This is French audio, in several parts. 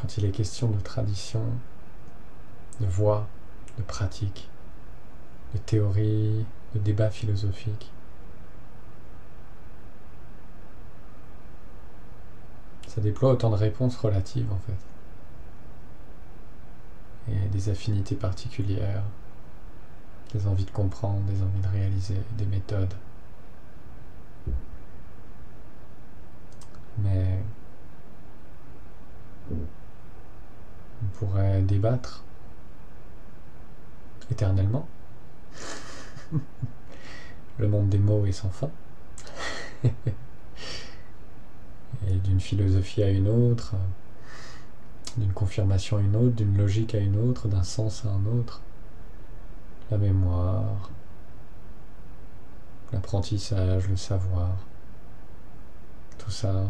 quand il est question de tradition, de voix, de pratique, de théorie, de débat philosophique, ça déploie autant de réponses relatives en fait, et des affinités particulières, des envies de comprendre, des envies de réaliser, des méthodes. Mais on pourrait débattre éternellement. Le monde des mots est sans fin. Et d'une philosophie à une autre, d'une confirmation à une autre, d'une logique à une autre, d'un sens à un autre. La mémoire, l'apprentissage, le savoir, tout ça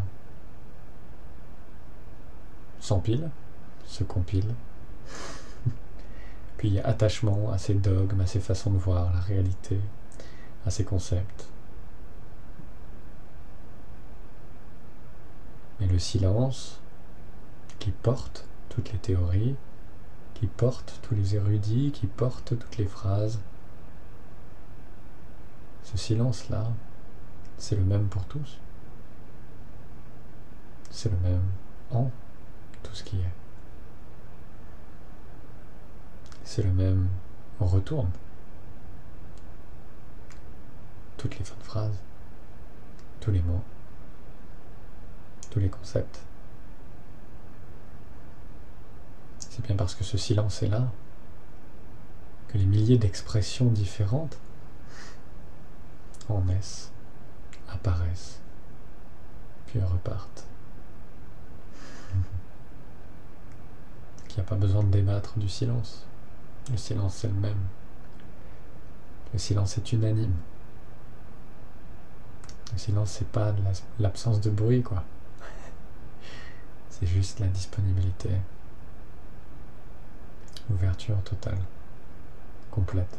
s'empile, se compile. Puis il y a attachement à ces dogmes, à ces façons de voir la réalité, à ces concepts. Mais le silence, qui porte toutes les théories, qui porte tous les érudits, qui porte toutes les phrases, ce silence-là, c'est le même pour tous. C'est le même en tout ce qui est. C'est le même, on retourne. Toutes les fins de phrases, tous les mots, tous les concepts. C'est bien parce que ce silence est là que les milliers d'expressions différentes en naissent, apparaissent, puis repartent. Qu'il n'y a pas besoin de débattre du silence. Le silence c'est le même. Le silence est unanime. Le silence c'est pas de l'absence de bruit quoi. C'est juste la disponibilité. Ouverture totale, complète.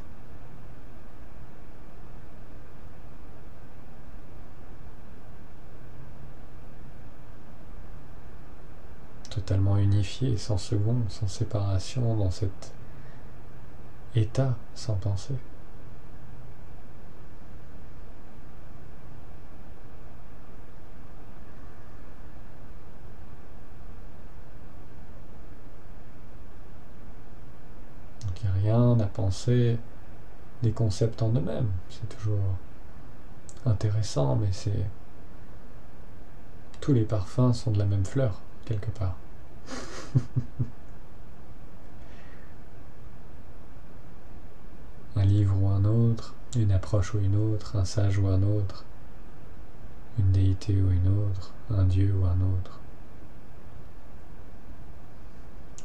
Totalement unifié, sans seconde, sans séparation, dans cet état sans pensée. Donc il n'y a rien à penser des concepts en eux-mêmes. C'est toujours intéressant, mais c'est... Tous les parfums sont de la même fleur, quelque part. Un livre ou un autre, une approche ou une autre, un sage ou un autre, une déité ou une autre, un dieu ou un autre.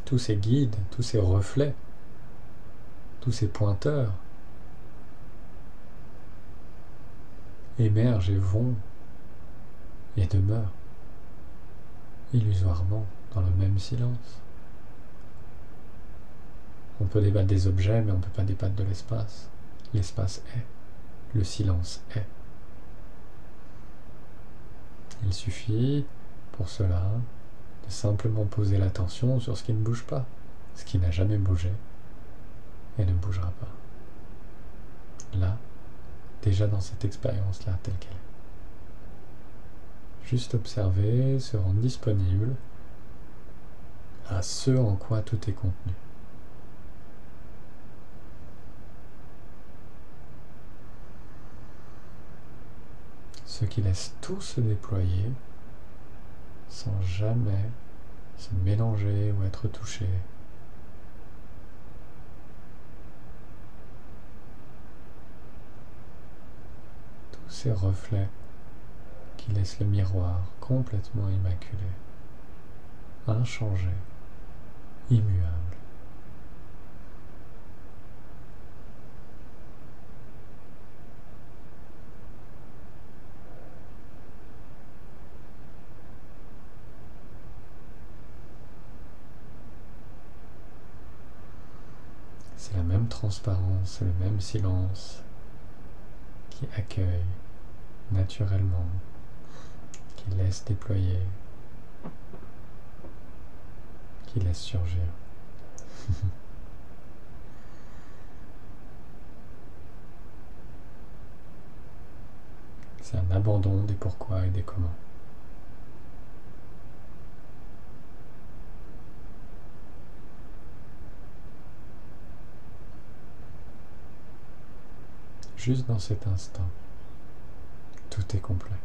Tous ces guides, tous ces reflets, tous ces pointeurs émergent et vont et demeurent illusoirement dans le même silence. On peut débattre des objets, mais on ne peut pas débattre de l'espace. L'espace est. Le silence est. Il suffit, pour cela, de simplement poser l'attention sur ce qui ne bouge pas, ce qui n'a jamais bougé et ne bougera pas. Là, déjà dans cette expérience-là, telle qu'elle est. Juste observer, se rendre disponible à ce en quoi tout est contenu. Ce qui laisse tout se déployer sans jamais se mélanger ou être touché. Tous ces reflets qui laissent le miroir complètement immaculé, inchangé, immuable. C'est la même transparence, c'est le même silence qui accueille naturellement, qui laisse déployer, qui laisse surgir. C'est un abandon des pourquoi et des comment. Juste dans cet instant, tout est complet.